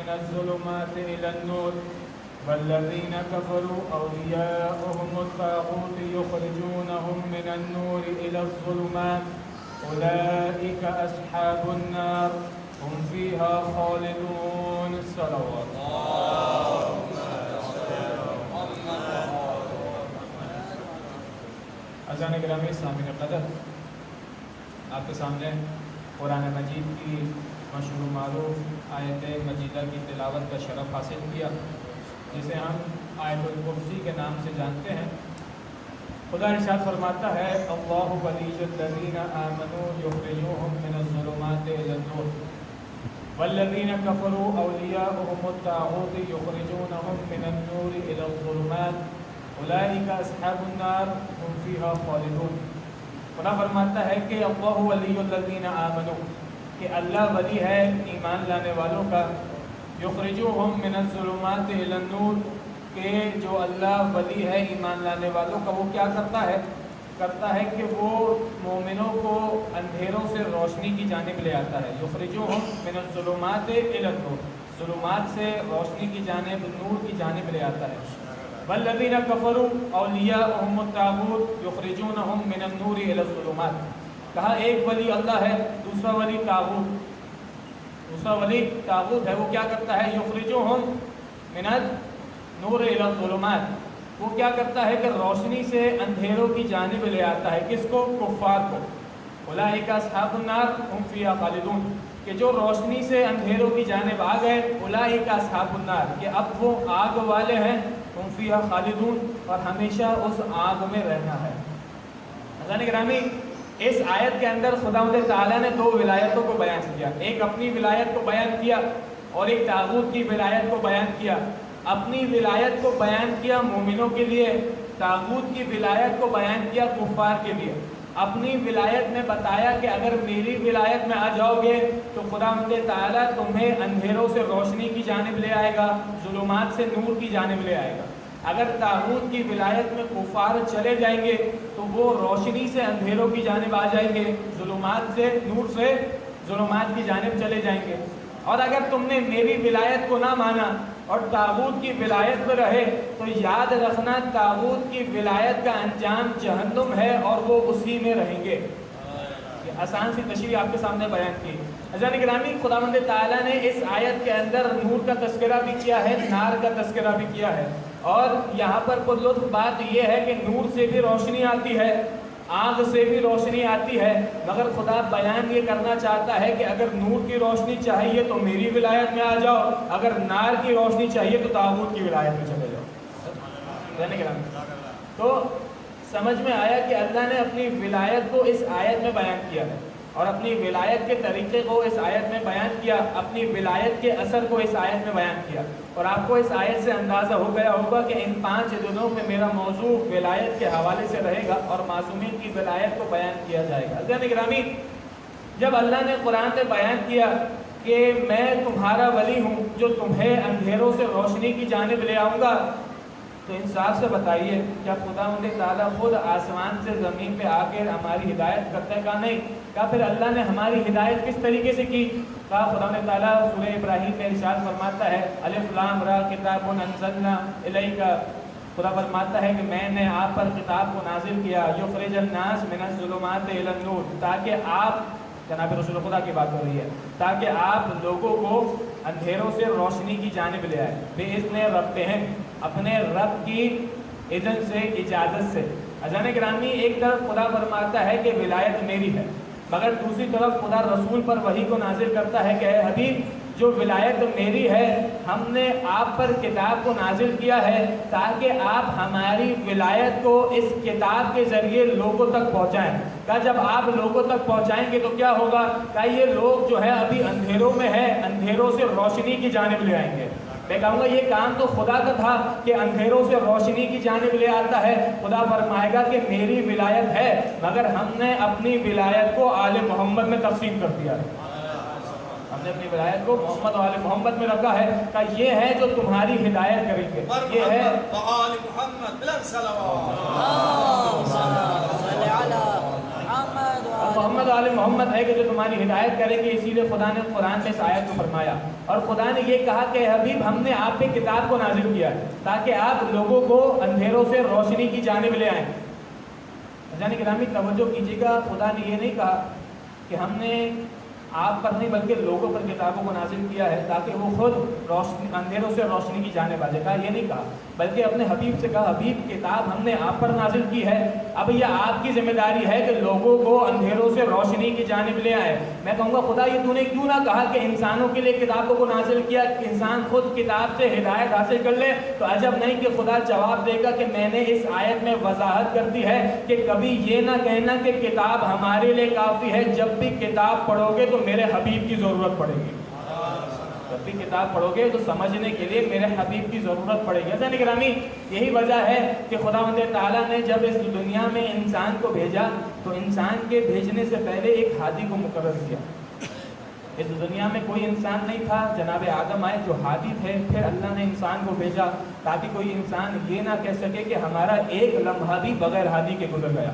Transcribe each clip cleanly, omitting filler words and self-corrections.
من الظلمات إلى النور والذين كفروا أولياؤهم الطاغوت يخرجونهم من النور إلى الظلمات أولئك أصحاب النار هم فيها خالدون. صلوات اذان گرامی سامعین قدر، آپ کے سامنے قرآن مجید کی مشہور و معروف آیت مجیدہ کی تلاوت کا شرف حاصل کیا، جسے ہم آیت الکرسی کے نام سے جانتے ہیں۔ خدا ارشاد فرماتا ہے اللہ ولی الذین آمنوا یخرجوہم من الظلمات الی النور والذین کفروا اولیاؤہم الطاغوت یخرجونہم من النور الی الظلمات اولئک اصحاب النار هم فیہا خالدون۔ خدا فرماتا ہے کہ اللہ ولی الذین آمنوا، کہ اللہ ولی ہے ایمان لانے والوں کا، یخرجوہم من الظلمات الی النور، کہ جو اللہ ولی ہے ایمان لانے والوں کا، وہ کیا کرتا ہے کہ وہ مومنوں کو اندھیروں سے روشنی کی جانب لے آتا ہے۔ یخرجوہم من الظلمات الی النور، ظلمات سے روشنی کی جانب، نور کی جانب لے آتا ہے۔ والذین کفروا اولیاؤہم الطاغوت یخرجونہم من النور الی الظلمات، کہا ایک ولی اللہ ہے، دوسرا ولی طاغوت ہے، وہ کیا کرتا ہے یخرجوہم من النور الی الظلمات، وہ کیا کرتا ہے کہ روشنی سے اندھیروں کی جانب لے آتا ہے، کس کو؟ کفار کو۔ اولئک اصحاب النار هم فیہا خالدون، کہ جو روشنی سے اندھیروں کی جانب آ گئے، اولئک اصحاب النار، کہ اب وہ آگ والے ہیں، هم فیہا خالدون، اور ہمیشہ اس آگ میں رہنا ہے۔ حضرات گرامی، اس آیت کے اندر خداوند تعالیٰ نے دو ولایتوں کو بیان کیا، ایک اپنی ولایت کو بیان کیا اور ایک طاغوت کی ولایت کو بیان کیا۔ اپنی ولایت کو بیان کیا مومنوں کے لیے، طاغوت کی ولایت کو بیان کیا کفار کے لیے۔ اپنی ولایت میں بتایا کہ اگر میری ولایت میں آ جاؤ گے تو خداوند تعالیٰ تمہیں اندھیروں سے روشنی کی جانب لے آئے گا، ظلمات سے نور کی جانب لے آئے گا۔ اگر طاغوت کی ولایت میں کفار چلے جائیں گے تو وہ روشنی سے اندھیروں کی جانب آ جائیں گے، ظلمات سے نور سے ظلمات کی جانب چلے جائیں گے۔ اور اگر تم نے میری ولایت کو نہ مانا اور طاغوت کی ولایت میں رہے تو یاد رکھنا طاغوت کی ولایت کا انجام جہنم ہے اور وہ اسی میں رہیں گے۔ یہ آسان سی تشریح آپ کے سامنے بیان کی۔ حضرات گرامی، خداوند تعالیٰ نے اس آیت کے اندر نور کا تذکرہ بھی کیا ہے، نار کا تذکرہ بھی کیا ہے، اور یہاں پر لطف بات یہ ہے کہ نور سے بھی روشنی آتی ہے، آگ سے بھی روشنی آتی ہے، مگر خدا بیان یہ کرنا چاہتا ہے کہ اگر نور کی روشنی چاہیے تو میری ولایت میں آ جاؤ، اگر نار کی روشنی چاہیے تو طاغوت کی ولایت میں چلے جاؤ۔ تو سمجھ میں آیا کہ اللہ نے اپنی ولایت کو اس آیت میں بیان کیا ہے اور اپنی ولایت کے طریقے کو اس آیت میں بیان کیا، اپنی ولایت کے اثر کو اس آیت میں بیان کیا۔ اور آپ کو اس آیت سے اندازہ ہو گیا ہوگا کہ ان 5 دنوں میں میرا موضوع ولایت کے حوالے سے رہے گا اور معصومین کی ولایت کو بیان کیا جائے گا۔ حضرات گرامی، جب اللہ نے قرآن میں بیان کیا کہ میں تمہارا ولی ہوں جو تمہیں اندھیروں سے روشنی کی جانب لے آؤں گا، تو انصاف سے بتائیے کیا خداوند تعالیٰ خود آسمان سے زمین پہ آ کے ہماری ہدایت کرتا ہے؟ کہا نہیں۔ کہا پھر اللہ نے ہماری ہدایت کس طریقے سے کی؟ کہا خداوند تعالیٰ سورہ ابراہیم میں ارشاد فرماتا ہے الف لام را کتاب انزلنا الیک، خدا فرماتا ہے کہ میں نے آپ پر کتاب کو نازل کیا، یخرج الناس من الظلمات الی النور، تاکہ آپ، جناب رسول خدا کی بات ہو رہی ہے، تاکہ آپ لوگوں کو اندھیروں سے روشنی کی جانب لے آئے باذن ربہم، اپنے رب کی اذن سے، اجازت سے۔ اذان گرامی، ایک طرف خدا فرماتا ہے کہ ولایت میری ہے، مگر دوسری طرف خدا رسول پر وحی کو نازل کرتا ہے کہ اے حبیب، جو ولایت میری ہے ہم نے آپ پر کتاب کو نازل کیا ہے تاکہ آپ ہماری ولایت کو اس کتاب کے ذریعے لوگوں تک پہنچائیں۔ کہ جب آپ لوگوں تک پہنچائیں گے تو کیا ہوگا؟ کہ یہ لوگ جو ہے ابھی اندھیروں میں ہے، اندھیروں سے روشنی کی جانب لے آئیں گے۔ میں کہوں گا یہ کام تو خدا کا تھا کہ اندھیروں سے روشنی کی جانب لے آتا ہے۔ خدا فرمائے گا کہ میری ولایت ہے، مگر ہم نے اپنی ولایت کو آل محمد میں تقسیم کر دیا ہے۔ ہم نے اپنی ولایت کو محمد و آل محمد میں رکھا ہے کہ یہ ہے جو تمہاری ہدایت کریں گے، یہ ہے آل محمد بلند صلوات۔ محمد آل محمد ہے کہ جو تمہاری ہدایت کریں گے، اسی لیے خدا نے قرآن میں اس آیت کو فرمایا۔ اور خدا نے یہ کہا کہ حبیب ہم نے آپ پہ کتاب کو نازل کیا ہے تاکہ آپ لوگوں کو اندھیروں سے روشنی کی جانب لے آئیں۔ یعنی گرامی توجہ کیجیے گا، خدا نے یہ نہیں کہا کہ ہم نے آپ پر نہیں بلکہ لوگوں پر کتابوں کو نازل کیا ہے تاکہ وہ خود روشنی اندھیروں سے روشنی کی جانب آ جائے، کہا یہ نہیں کہا، بلکہ اپنے حبیب سے کہا حبیب کتاب ہم نے آپ پر نازل کی ہے، اب یہ آپ کی ذمہ داری ہے کہ لوگوں کو اندھیروں سے روشنی کی جانب لے آئے۔ میں کہوں گا خدا یہ تو نے کیوں نہ کہا کہ انسانوں کے لیے کتابوں کو نازل کیا، انسان خود کتاب سے ہدایت حاصل کر لے؟ تو عجب نہیں کہ خدا جواب دے گا کہ میں نے اس آیت میں وضاحت کر دی ہے کہ کبھی یہ نہ کہنا کہ کتاب ہمارے لیے کافی ہے، جب بھی کتاب پڑھو گے تو میرے حبیب کی ضرورت پڑے گی، جب بھی کتاب پڑھو گے تو سمجھنے کے لیے میرے حبیب کی ضرورت پڑے گی۔ حضرت گرامی یہی وجہ ہے کہ خداوند تعالیٰ نے جب اس دنیا میں انسان کو بھیجا تو انسان کے بھیجنے سے پہلے ایک ہادی کو مقرر کیا۔ اس دنیا میں کوئی انسان نہیں تھا، جناب آدم آئے جو ہادی تھے، پھر اللہ نے انسان کو بھیجا تاکہ کوئی انسان یہ نہ کہہ سکے کہ ہمارا ایک لمحہ بھی بغیر ہادی کے گزر گیا،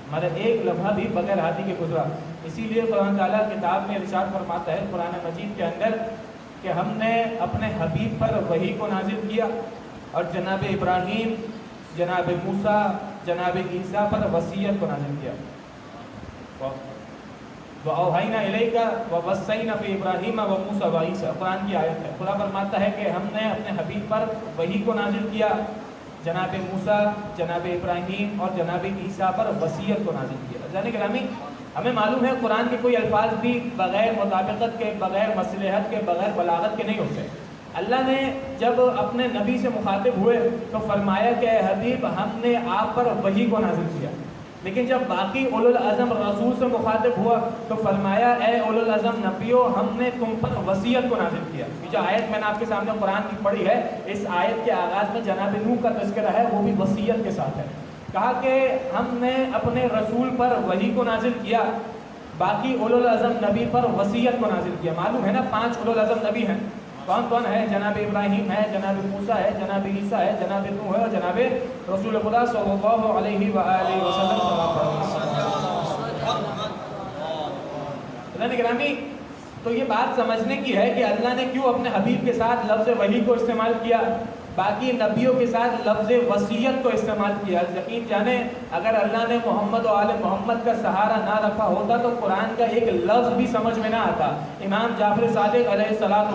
ہمارا ایک لمحہ بھی بغیر ہادی کے گزرا۔ اسی لیے قرآن تعالیٰ کتاب میں ارشاد فرماتا ہے قرآن مجید کے اندر کہ ہم نے اپنے حبیب پر وحی کو نازل کیا اور جناب ابراہیم، جناب موسیٰ، جناب عیسیٰ پر وصیت کو نازل کیا۔ وَأَوْحَيْنَا إِلَيْكَ وَوَصَّيْنَا فِي إِبْرَاهِيمَ وَمُوسَىٰ وَعِيسَىٰ، قرآن کی آیت ہے۔ خدا فرماتا ہے کہ ہم نے اپنے حبیب پر وحی کو نازل کیا، جناب موسیٰ، جناب ابراہیم اور جناب عیسیٰ پر وصیت کو نازل کیا۔ جانے گرامی ہمیں معلوم ہے قرآن کے کوئی الفاظ بھی بغیر مطابقت کے، بغیر مصلحت کے، بغیر بلاغت کے نہیں ہوتے۔ اللہ نے جب اپنے نبی سے مخاطب ہوئے تو فرمایا کہ اے حبیب ہم نے آپ پر وحی کو نازل کیا، لیکن جب باقی اولو العزم رسول سے مخاطب ہوا تو فرمایا اے اولو العزم نبیو ہم نے تم پر وصیت کو نازل کیا۔ یہ جو آیت میں نے آپ کے سامنے قرآن کی پڑھی ہے، اس آیت کے آغاز میں جناب نوح کا تذکرہ ہے، وہ بھی وصیت کے ساتھ ہے۔ کہا کہ ہم نے اپنے رسول پر وحی کو نازل کیا، باقی اولو العزم نبی پر وصیت کو نازل کیا۔ معلوم ہے نا 5 اولو العزم نبی ہیں، کون کون ہے؟ جناب ابراہیم ہے، جناب موسیٰ ہے، جناب عیسیٰ ہے، جناب نوح ہے اور جناب رسول خدا صلی اللہ علیہ وآلہ وسلم۔ اللہ گرامی تو یہ بات سمجھنے کی ہے کہ اللہ نے کیوں اپنے حبیب کے ساتھ لفظ وحی کو استعمال کیا، باقی نبیوں کے ساتھ لفظ وصیت کو استعمال کیا۔ یقین جانیں اگر اللہ نے محمد و آل محمد کا سہارا نہ رکھا ہوتا تو قرآن کا ایک لفظ بھی سمجھ میں نہ آتا۔ امام جعفر صادق علیہ الصلوۃ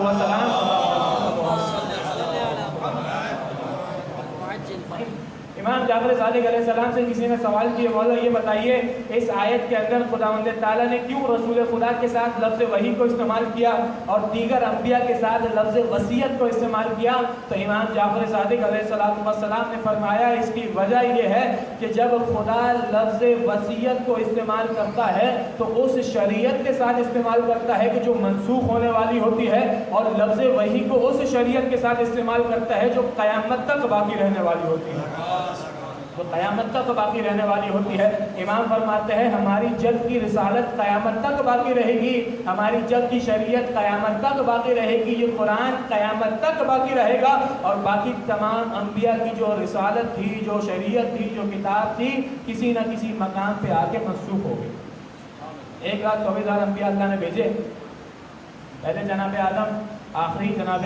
امام جعفر صادق علیہ السلام سے کسی نے سوال کیا مولا یہ بتائیے اس آیت کے اندر خداوند تعالیٰ نے کیوں رسول خدا کے ساتھ لفظ وحی کو استعمال کیا اور دیگر انبیاء کے ساتھ لفظ وصیت کو استعمال کیا؟ تو امام جعفر صادق علیہ السلام نے فرمایا اس کی وجہ یہ ہے کہ جب خدا لفظ وصیت کو استعمال کرتا ہے تو اس شریعت کے ساتھ استعمال کرتا ہے کہ جو منسوخ ہونے والی ہوتی ہے، اور لفظ وحی کو اس شریعت کے ساتھ استعمال کرتا ہے جو قیامت تک باقی رہنے والی ہوتی ہے، جو قیامت تک باقی رہنے والی ہوتی ہے۔ امام فرماتے ہیں ہماری جد کی رسالت قیامت تک باقی رہے گی، ہماری جد کی شریعت قیامت تک باقی رہے گی، یہ قرآن قیامت تک باقی رہے گا، اور باقی تمام انبیاء کی جو رسالت تھی، جو شریعت تھی، جو کتاب تھی، کسی نہ کسی مقام پہ آ کے منسوخ ہو گئی۔ 1,24,000 انبیاء اللہ نے بھیجے، پہلے جناب آدم، آخری جناب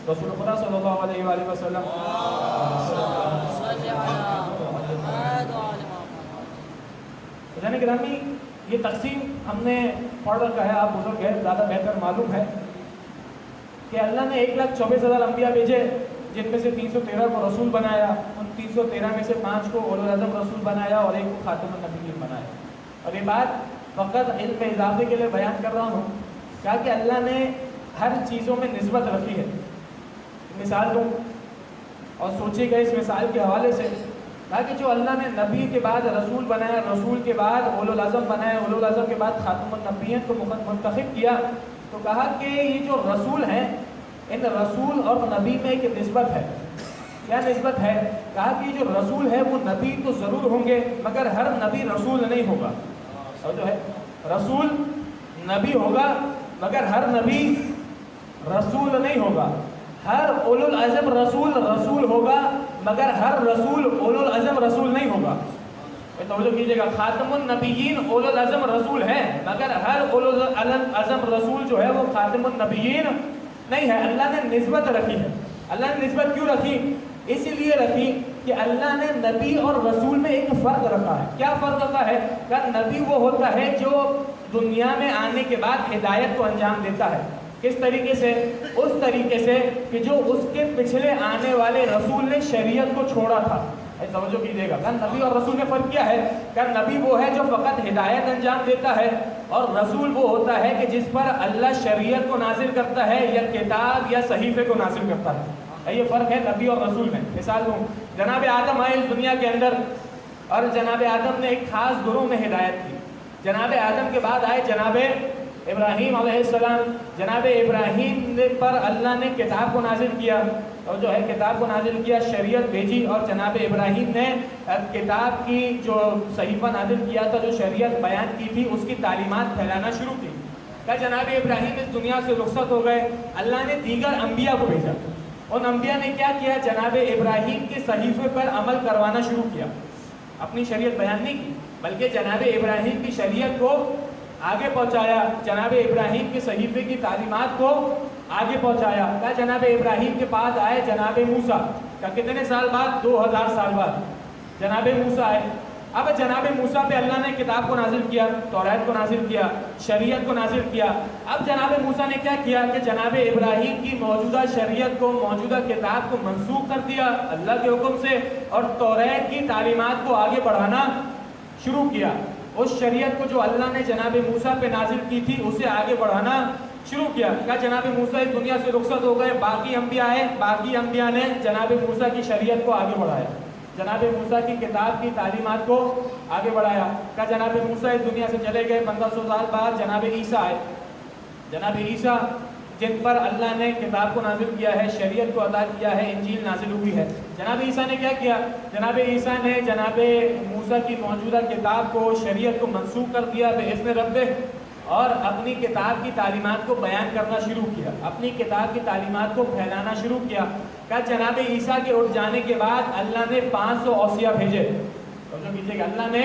رسول خدا صلی اللہ علیہ وآلہ وسلم۔ جانے گرامی یہ تقسیم ہم نے پڑھ رکھا ہے، آپ بزرگ ہیں زیادہ بہتر معلوم ہے کہ اللہ نے 1,24,000 انبیاء بھیجے جن میں سے 313 کو رسول بنایا، ان 313 میں سے 5 کو اولو العزم رسول بنایا اور 1 کو خاتم النبیین بنایا۔ اور یہ بات فقط علم اضافے کے لیے بیان کر رہا ہوں، کیا کہ اللہ نے ہر چیزوں میں نسبت رکھی ہے۔ مثال دوں اور سوچیے گا اس مثال کے حوالے سے، تاکہ جو اللہ نے نبی کے بعد رسول بنایا، رسول کے بعد اولو العزم بنایا، اولو العزم کے بعد خاتم النبیین کو منتخب کیا، تو کہا کہ یہ جو رسول ہیں ان رسول اور نبی میں ایک نسبت ہے۔ کیا نسبت ہے؟ کہا کہ جو رسول ہے وہ نبی تو ضرور ہوں گے مگر ہر نبی رسول نہیں ہوگا، اور جو ہے رسول نبی ہوگا مگر ہر نبی رسول نہیں ہوگا، ہر اولو العزم رسول ہوگا مگر ہر رسول اولو العزم رسول نہیں ہوگا۔ توجہ کیجیے گا، خاتم النبیین اولو العزم رسول ہے، مگر ہر اولو العزم رسول جو ہے وہ خاتم النبیین نہیں ہے۔ اللہ نے نسبت رکھی ہے۔ اللہ نے نسبت کیوں رکھی؟ اسی لیے رکھی کہ اللہ نے نبی اور رسول میں ایک فرق رکھا ہے۔ کیا فرق رکھا ہے؟ کہ نبی وہ ہوتا ہے جو دنیا میں آنے کے بعد ہدایت کو انجام دیتا ہے۔ کس طریقے سے؟ اس طریقے سے کہ جو اس کے پچھلے آنے والے رسول نے شریعت کو چھوڑا تھا۔ توجہ کیجیے گا، کہ نبی اور رسول میں فرق کیا ہے؟ کہ نبی وہ ہے جو فقط ہدایت انجام دیتا ہے، اور رسول وہ ہوتا ہے کہ جس پر اللہ شریعت کو نازل کرتا ہے یا کتاب یا صحیفے کو نازل کرتا ہے۔ یہ فرق ہے نبی اور رسول میں۔ مثال دوں، جناب آدم آئے اس دنیا کے اندر، اور جناب آدم نے ایک خاص گروہ میں ہدایت کی۔ جناب آدم کے بعد آئے جناب ابراہیم علیہ السلام۔ جناب ابراہیم پر اللہ نے کتاب کو نازل کیا، اور جو ہے کتاب کو نازل کیا، شریعت بھیجی، اور جناب ابراہیم نے کتاب کی جو صحیفہ نازل کیا تھا، جو شریعت بیان کی تھی، اس کی تعلیمات پھیلانا شروع کی۔ کہ جناب ابراہیم اس دنیا سے رخصت ہو گئے، اللہ نے دیگر انبیاء کو بھیجا۔ ان انبیاء نے کیا کیا؟ جناب ابراہیم کے صحیفے پر عمل کروانا شروع کیا۔ اپنی شریعت بیان نہیں کی، بلکہ جناب ابراہیم کی شریعت کو آگے پہنچایا، جناب ابراہیم کے صحیفے کی تعلیمات کو آگے پہنچایا۔ کہ جناب ابراہیم کے پاس آئے جناب موسیٰ، کہ کتنے سال بعد؟ 2000 سال بعد جناب موسیٰ آئے۔ اب جناب موسیٰ پہ اللہ نے کتاب کو نازل کیا، توریت کو نازل کیا، شریعت کو نازل کیا۔ اب جناب موسیٰ نے کیا کیا کہ جناب ابراہیم کی موجودہ شریعت کو، موجودہ کتاب کو منسوخ کر دیا اللہ کے حکم سے، اور توریت کی تعلیمات کو آگے بڑھانا شروع کیا۔ اس شریعت کو جو اللہ نے جناب موسیٰ پہ نازل کی تھی، اسے آگے بڑھانا شروع کیا۔ کیا جناب موسیٰ اس دنیا سے رخصت ہو گئے، باقی انبیاء آئے، باقی انبیاء نے جناب موسیٰ کی شریعت کو آگے بڑھایا، جناب موسیٰ کی کتاب کی تعلیمات کو آگے بڑھایا۔ کہ جناب موسیٰ اس دنیا سے چلے گئے، 1500 سال بعد جناب عیسیٰ آئے۔ جناب عیسیٰ جن پر اللہ نے کتاب کو نازل کیا ہے، شریعت کو عطا کیا ہے، انجیل نازل ہوئی ہے، جناب عیسیٰ نے کیا کیا؟ جناب عیسیٰ نے جناب موسیٰ کی موجودہ کتاب کو، شریعت کو منسوخ کر دیا بإذن رب، اور اپنی کتاب کی تعلیمات کو بیان کرنا شروع کیا، اپنی کتاب کی تعلیمات کو پھیلانا شروع کیا۔ کہ جناب عیسیٰ کے اٹھ جانے کے بعد اللہ نے 500 اوصیاء بھیجے۔ سمجھو کیجیے گا، اللہ نے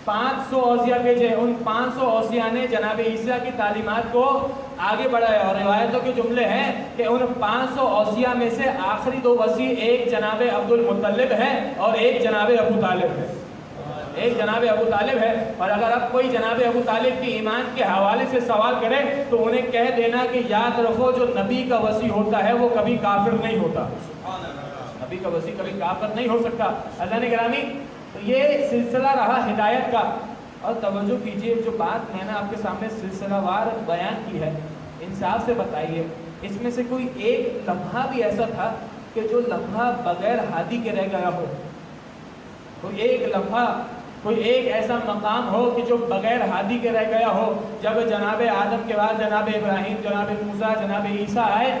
500 اوصیاء بھیجے۔ ان 500 اوصیاء نے جناب عیسیٰ کی تعلیمات کو آگے بڑھایا، اور روایتوں کے جملے ہیں کہ ان 500 اوصیاء میں سے آخری 2 وصی ایک جناب عبد المطلب ہے اور ایک جناب ابو طالب ہے، ایک جناب ابو طالب ہے۔ اور اگر اب کوئی جناب ابو طالب کی ایمان کے حوالے سے سوال کرے تو انہیں کہہ دینا کہ یاد رکھو جو نبی کا وصی ہوتا ہے وہ کبھی کافر نہیں ہوتا، نبی کا وصی کبھی کافر نہیں ہو سکتا۔ اللہ نے گرامی، تو یہ سلسلہ رہا ہدایت کا۔ اور توجہ کیجئے، جو بات میں نے آپ کے سامنے سلسلہ وار بیان کی ہے، انصاف سے بتائیے، اس میں سے کوئی ایک لمحہ بھی ایسا تھا کہ جو لمحہ بغیر ہادی کے رہ گیا ہو؟ کوئی ایک لمحہ، کوئی ایک ایسا مقام ہو کہ جو بغیر ہادی کے رہ گیا ہو؟ جب جناب آدم کے بعد جناب ابراہیم، جناب موسیٰ، جناب عیسیٰ آئے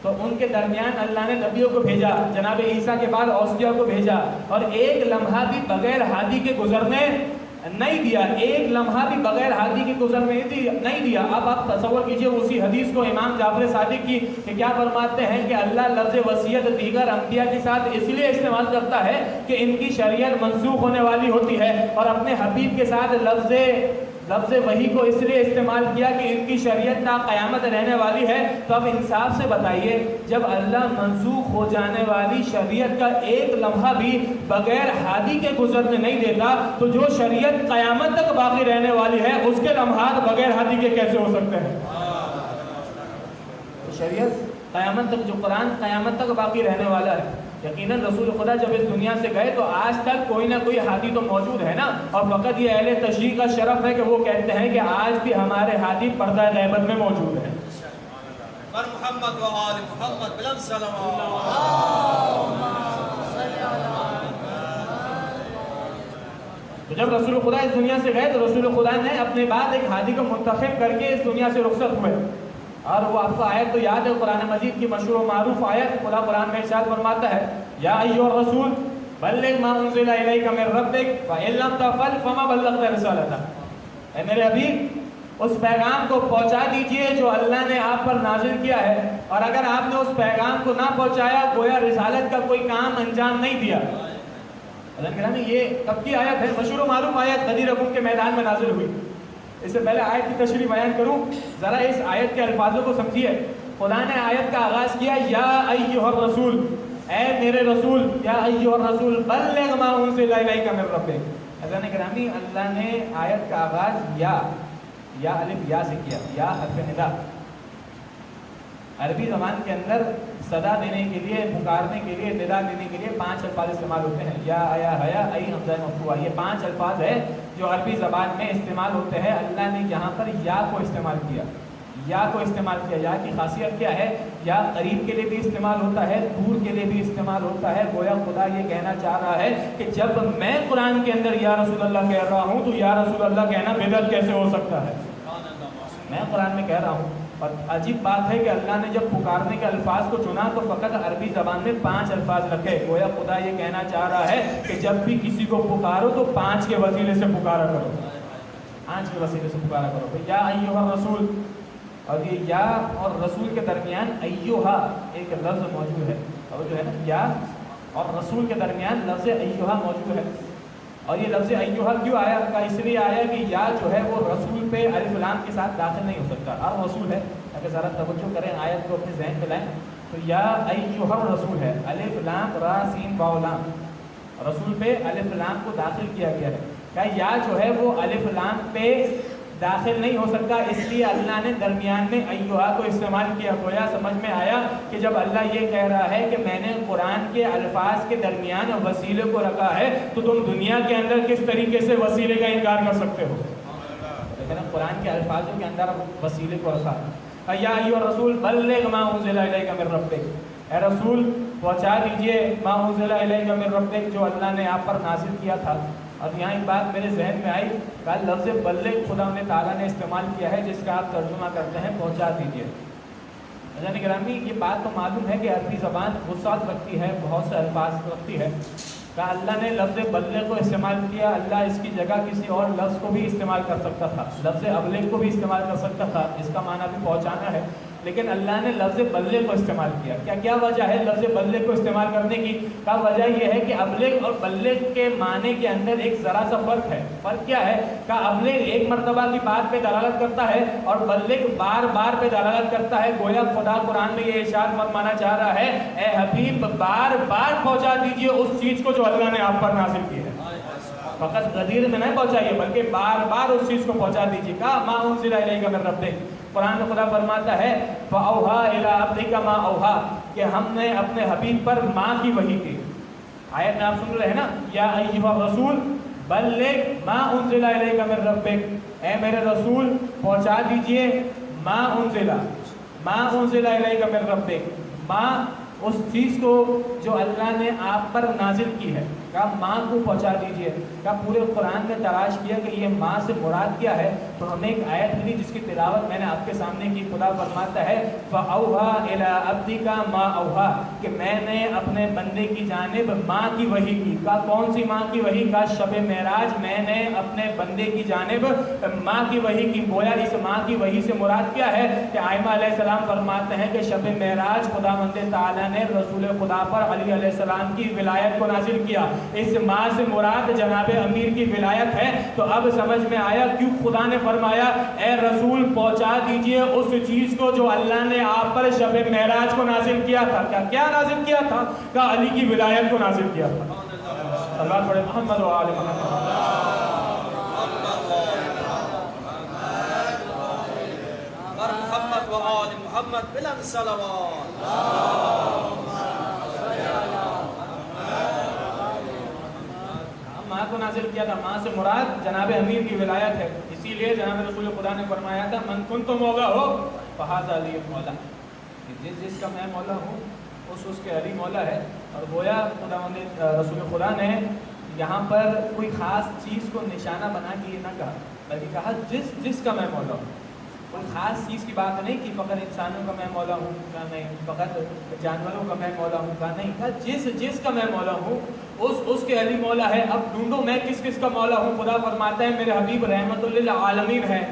تو ان کے درمیان اللہ نے نبیوں کو بھیجا، جناب عیسیٰ کے بعد اوصیاء کو بھیجا، اور ایک لمحہ بھی بغیر ہادی کے گزرنے نہیں دیا، ایک لمحہ بھی بغیر ہادی کے گزرنے نہیں دیا۔ اب آپ تصور کیجئے اسی حدیث کو امام جعفر صادق کی، کہ کیا فرماتے ہیں کہ اللہ لفظ وصیت دیگر انبیاء کے ساتھ اس لیے استعمال کرتا ہے کہ ان کی شریعت منسوخ ہونے والی ہوتی ہے، اور اپنے حبیب کے ساتھ لفظ وحی کو اس لیے استعمال کیا کہ ان کی شریعت تا قیامت رہنے والی ہے۔ تو اب انصاف سے بتائیے، جب اللہ منسوخ ہو جانے والی شریعت کا ایک لمحہ بھی بغیر ہادی کے گزرنے نہیں دیتا، تو جو شریعت قیامت تک باقی رہنے والی ہے اس کے لمحات بغیر ہادی کے کیسے ہو سکتے ہیں؟ شریعت قیامت تک، جو قرآن قیامت تک باقی رہنے والا ہے، یقیناً رسول خدا جب اس دنیا سے گئے تو آج تک کوئی نہ کوئی ہادی تو موجود ہے نا۔ اور فقط یہ اہل تشریح کا شرف ہے کہ وہ کہتے ہیں کہ آج بھی ہمارے ہادی پردہ غیبت میں موجود ہیں۔ محمد و آل محمد بلند سلام۔ تو جب رسول خدا اس دنیا سے گئے تو رسول خدا نے اپنے بعد ایک ہادی کو منتخب کر کے اس دنیا سے رخصت ہوئے، اور وہ آپ کو آیت تو یاد ہے، قرآن مجید کی مشہور و معروف آیت، خدا قرآن میں ارشاد فرماتا ہے، یا ایھا الرسول بلغ ما انزل الیک من ربک فإن لم تفعل فما بلغت رسالتہ۔ اے میرے حبیب، اس پیغام کو پہنچا دیجئے جو اللہ نے آپ پر نازل کیا ہے، اور اگر آپ نے اس پیغام کو نہ پہنچایا گویا رسالت کا کوئی کام انجام نہیں دیا۔ حضرت گرامی یہ کب کی آیت ہے؟ مشہور و معروف آیت غدیر خم کے میدان میں نازل ہوئی. اس سے پہلے آیت کی تشریح بیان کروں، ذرا اس آیت کے الفاظوں کو سمجھیے. خدا نے آیت کا آغاز کیا یا ایھا الرسول، اے میرے رسول، یا ایھا الرسول بلغ ما انزل الیک من ربک. حضرت گرامی اللہ نے آیت کا آغاز یا الف یا سے کیا، یا حرف ندا. عربی زبان کے اندر صدا دینے کے لیے، پکارنے کے لیے، ندا دینے کے لیے 5 الفاظ استعمال ہوتے ہیں، یا، ایا، حیا، ای، حمزہ مفتوحہ. یہ 5 الفاظ ہیں جو عربی زبان میں استعمال ہوتے ہیں. اللہ نے یہاں پر یا کو استعمال کیا، یا کو استعمال کیا. یا کی خاصیت کیا ہے؟ یا قریب کے لیے بھی استعمال ہوتا ہے، دور کے لیے بھی استعمال ہوتا ہے. گویا خدا یہ کہنا چاہ رہا ہے کہ جب میں قرآن کے اندر یا رسول اللہ کہہ رہا ہوں تو یا رسول اللہ کہنا بدعت کیسے ہو سکتا ہے؟ میں قرآن میں کہہ رہا ہوں. اور عجیب بات ہے کہ اللہ نے جب پکارنے کے الفاظ کو چنا تو فقط عربی زبان میں 5 الفاظ رکھے. گویا خدا یہ کہنا چاہ رہا ہے کہ جب بھی کسی کو پکارو تو 5 کے وسیلے سے پکارا کرو، 5 کے وسیلے سے پکارا کرو. یا ایھا الرسول، اور یہ یا اور رسول کے درمیان ایھا ایک لفظ موجود ہے، اور جو ہے نا یا اور رسول کے درمیان لفظ ایھا موجود ہے. اور یہ لفظ ایھا کیوں آیا؟ کا اس لیے آیا کہ یا جو ہے وہ رسول پہ الف لام کے ساتھ داخل نہیں ہو سکتا. اور رسول ہے، اگر ذرا توجہ کریں آیت کو اپنے ذہن پہ لائیں تو یا ایھا الرسول ہے، الف لام را سین واو لام، رسول پہ الف لام کو داخل کیا گیا ہے. کہ یا جو ہے وہ الف لام پہ داخل نہیں ہو سکتا، اس لیے اللہ نے درمیان میں ایھا کو استعمال کیا. گویا سمجھ میں آیا کہ جب اللہ یہ کہہ رہا ہے کہ میں نے قرآن کے الفاظ کے درمیان وسیلے کو رکھا ہے تو تم دنیا کے اندر کس طریقے سے وسیلے کا انکار کر سکتے ہو؟ لیکن قرآن کے الفاظوں کے اندر وسیلے کو رکھا. یا ایھا الرسول بلغ ما انزل الیک من ربک، اے رسول پہنچا دیجئے ما انزل الیک من ربک، جو اللہ نے آپ پر نازل کیا تھا. اور یہاں ایک بات میرے ذہن میں آئی کہ لفظ بلغ خدا تعالیٰ نے استعمال کیا ہے جس کا آپ ترجمہ کرتے ہیں پہنچا دیجئے. حضرت گرامی یہ بات تو معلوم ہے کہ عربی زبان وسعت رکھتی ہے، بہت سے الفاظ رکھتی ہے. کہ اللہ نے لفظ بلغ کو استعمال کیا، اللہ اس کی جگہ کسی اور لفظ کو بھی استعمال کر سکتا تھا، لفظ ابلغ کو بھی استعمال کر سکتا تھا، اس کا معنی بھی پہنچانا ہے. لیکن اللہ نے لفظ بلغ کو استعمال کیا. کیا وجہ ہے لفظ بلغ کو استعمال کرنے کی؟ کا وجہ یہ ہے کہ ابلغ اور بلغ کے معنی کے اندر ایک ذرا سا فرق ہے. فرق کیا ہے؟ کہ ابلغ ایک مرتبہ کی بات پہ دلالت کرتا ہے اور بلغ بار بار پہ دلالت کرتا ہے. گویا خدا قرآن میں یہ ارشاد فرمانا چاہ رہا ہے اے حبیب بار بار پہنچا دیجئے اس چیز کو جو اللہ نے آپ پر نازل کی ہے. فقط غدیر میں نہیں پہنچائیے بلکہ بار بار اس چیز کو پہنچا دیجیے. کا ما انزل الیک من ربک، قرآن میں خدا فرماتا ہے فاوحیٰ الی عبدک ما اوحیٰ، کہ ہم نے اپنے حبیب پر ماں کی وحی کی. آیت میں آپ سن رہے ہیں نا، یا ایھا الرسول بلغ ما انزل الیک من ربک، اے میرے رسول پہنچا دیجئے ما انزل الیک من ربک، ماں اس چیز کو جو اللہ نے آپ پر نازل کی ہے. کہا ماں کو پہنچا دیجئے. کہا پورے قرآن میں تلاش کیا کہ یہ ماں سے مراد کیا ہے تو ہمیں ایک آیت ملی جس کی تلاوت میں نے آپ کے سامنے کی. خدا فرماتا ہے فَأَوْحَىٰ إِلَىٰ عَبْدِكَ مَا أَوْحَىٰ، کہ میں نے اپنے بندے کی جانب ماں کی وحی کی. کہا کون سی ماں کی وحی؟ کا شب معراج میں نے اپنے بندے کی جانب ماں کی وحی کی. گویا اس ماں کی وحی سے مراد کیا ہے کہ آئمہ علیہ السلام فرماتے ہیں کہ شب معراج خدا تعالیٰ نے رسول خدا پر علی علیہ السلام کی ولایت کو نازل کیا. اس ماں سے مراد جناب امیر کی ولایت ہے. تو اب سمجھ میں آیا کیوں خدا نے فرمایا اے رسول پہنچا دیجئے اس چیز کو جو اللہ نے آپ پر شب معراج کو نازل کیا تھا. کیا نازل کیا تھا؟ کہ علی کی ولایت کو نازل کیا تھا. اللہ پڑھے محمد و آل محمد. محمد و آل محمد بلند صلوات. ماں کو نازل کیا تھا. ماں سے مراد جناب امیر کی ولایت ہے. اسی لیے جناب رسول خدا نے فرمایا تھا من کنت مولا ہو فہذا علی مولا، جس کا میں مولا ہوں اس کے علی مولا ہے. اور گویا خدا رسول خدا نے یہاں پر کوئی خاص چیز کو نشانہ بنا کے یہ نہ کہا بلکہ کہا جس کا میں مولا ہوں. کوئی خاص چیز کی بات نہیں کہ فقط انسانوں کا میں مولا ہوں، کہا نہیں. فقط جانوروں کا میں مولا ہوں، کہا نہیں. کہا جس کا میں مولا ہوں اس کے علی مولا ہے. اب ڈھونڈو میں کس کا مولا ہوں. خدا فرماتا ہے میرے حبیب رحمت للعالمین ہے.